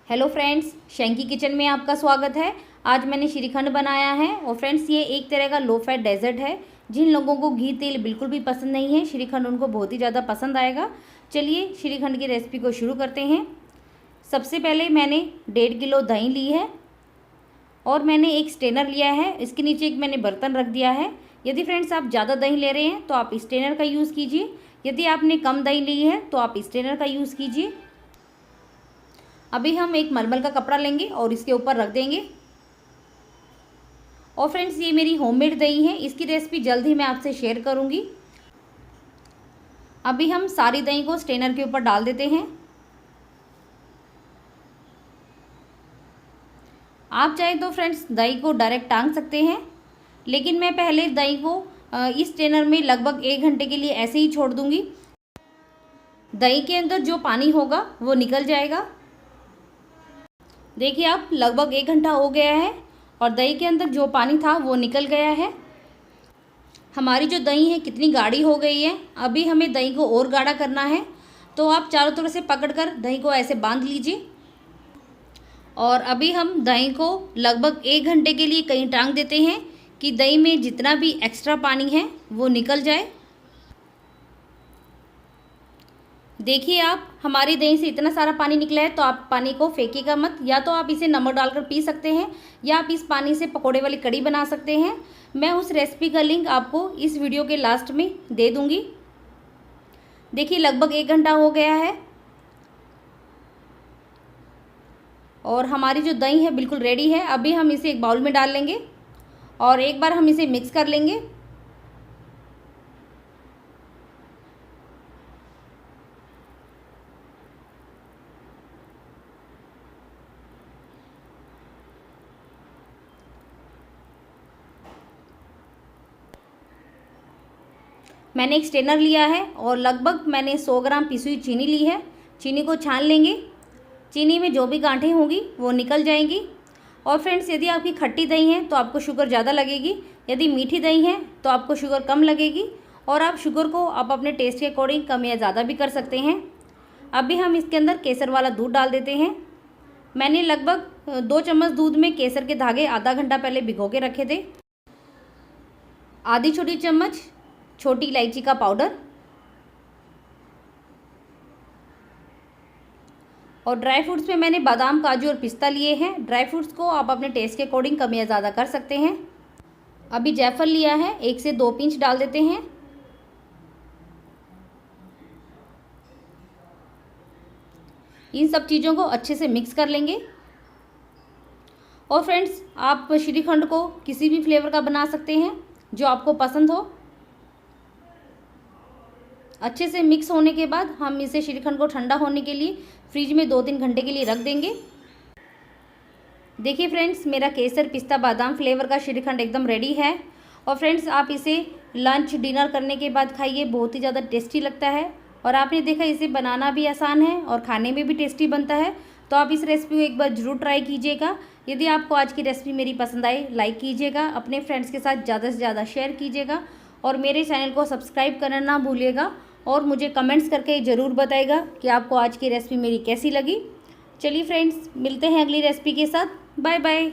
Hello friends, Shanky kitchen में आपका स्वागत है। आज मैंने श्रीखंड बनाया है और फ्रेंड्स ये एक तरह का लो फैट डेजर्ट है। जिन लोगों को घी तेल बिल्कुल भी पसंद नहीं है, श्रीखंड उनको बहुत ही ज़्यादा पसंद आएगा। चलिए श्रीखंड की रेसिपी को शुरू करते हैं। सबसे पहले मैंने 1.5 किलो दही ली है और मैंने एक स्ट्रेनर लिया है। इसके नीचे एक मैंने बर्तन रख दिया है। यदि फ्रेंड्स आप ज़्यादा दही ले रहे हैं तो आप स्ट्रेनर का यूज़ कीजिए। यदि आपने कम दही ली है तो आप स्ट्रेनर का यूज़ कीजिए। अभी हम एक मलमल का कपड़ा लेंगे और इसके ऊपर रख देंगे। और फ्रेंड्स ये मेरी होममेड दही है, इसकी रेसिपी जल्द ही मैं आपसे शेयर करूंगी। अभी हम सारी दही को स्ट्रेनर के ऊपर डाल देते हैं। आप चाहे तो फ्रेंड्स दही को डायरेक्ट टांग सकते हैं, लेकिन मैं पहले दही को इस स्ट्रेनर में लगभग 1 घंटे के लिए ऐसे ही छोड़ दूंगी। दही के अंदर जो पानी होगा वो निकल जाएगा। देखिए आप लगभग 1 घंटा हो गया है और दही के अंदर जो पानी था वो निकल गया है। हमारी जो दही है कितनी गाढ़ी हो गई है। अभी हमें दही को और गाढ़ा करना है, तो आप चारों तरफ से पकड़कर दही को ऐसे बांध लीजिए। और अभी हम दही को लगभग 1 घंटे के लिए कहीं टांग देते हैं कि दही में जितना भी एक्स्ट्रा पानी है वो निकल जाए। देखिए आप, हमारी दही से इतना सारा पानी निकला है, तो आप पानी को फेंकिएगा मत। या तो आप इसे नमक डालकर पी सकते हैं या आप इस पानी से पकोड़े वाली कड़ी बना सकते हैं। मैं उस रेसिपी का लिंक आपको इस वीडियो के लास्ट में दे दूंगी। देखिए लगभग 1 घंटा हो गया है और हमारी जो दही है बिल्कुल रेडी है। अभी हम इसे एक बाउल में डाल लेंगे और एक बार हम इसे मिक्स कर लेंगे। मैंने एक स्ट्रेनर लिया है और लगभग मैंने 100 ग्राम पिसी हुई चीनी ली है। चीनी को छान लेंगे। चीनी में जो भी गांठें होंगी वो निकल जाएंगी। और फ्रेंड्स यदि आपकी खट्टी दही है तो आपको शुगर ज़्यादा लगेगी, यदि मीठी दही है तो आपको शुगर कम लगेगी। और आप शुगर को आप अपने टेस्ट के अकॉर्डिंग कम या ज़्यादा भी कर सकते हैं। अभी हम इसके अंदर केसर वाला दूध डाल देते हैं। मैंने लगभग 2 चम्मच दूध में केसर के धागे आधा घंटा पहले भिगो के रखे थे। आधी छोटी चम्मच छोटी इलायची का पाउडर और ड्राई फ्रूट्स में मैंने बादाम, काजू और पिस्ता लिए हैं। ड्राई फ्रूट्स को आप अपने टेस्ट के अकॉर्डिंग कम या ज़्यादा कर सकते हैं। अभी जायफल लिया है, 1 से 2 पिंच डाल देते हैं। इन सब चीज़ों को अच्छे से मिक्स कर लेंगे। और फ्रेंड्स आप श्रीखंड को किसी भी फ्लेवर का बना सकते हैं जो आपको पसंद हो। अच्छे से मिक्स होने के बाद हम इसे श्रीखंड को ठंडा होने के लिए फ्रिज में 2-3 घंटे के लिए रख देंगे। देखिए फ्रेंड्स, मेरा केसर पिस्ता बादाम फ्लेवर का श्रीखंड एकदम रेडी है। और फ्रेंड्स आप इसे लंच डिनर करने के बाद खाइए, बहुत ही ज़्यादा टेस्टी लगता है। और आपने देखा इसे बनाना भी आसान है और खाने में भी टेस्टी बनता है। तो आप इस रेसिपी को एक बार ज़रूर ट्राई कीजिएगा। यदि आपको आज की रेसिपी मेरी पसंद आए, लाइक कीजिएगा, अपने फ्रेंड्स के साथ ज़्यादा से ज़्यादा शेयर कीजिएगा और मेरे चैनल को सब्सक्राइब करना ना भूलिएगा। और मुझे कमेंट्स करके ज़रूर बताइएगा कि आपको आज की रेसिपी मेरी कैसी लगी। चलिए फ्रेंड्स, मिलते हैं अगली रेसिपी के साथ। Bye bye.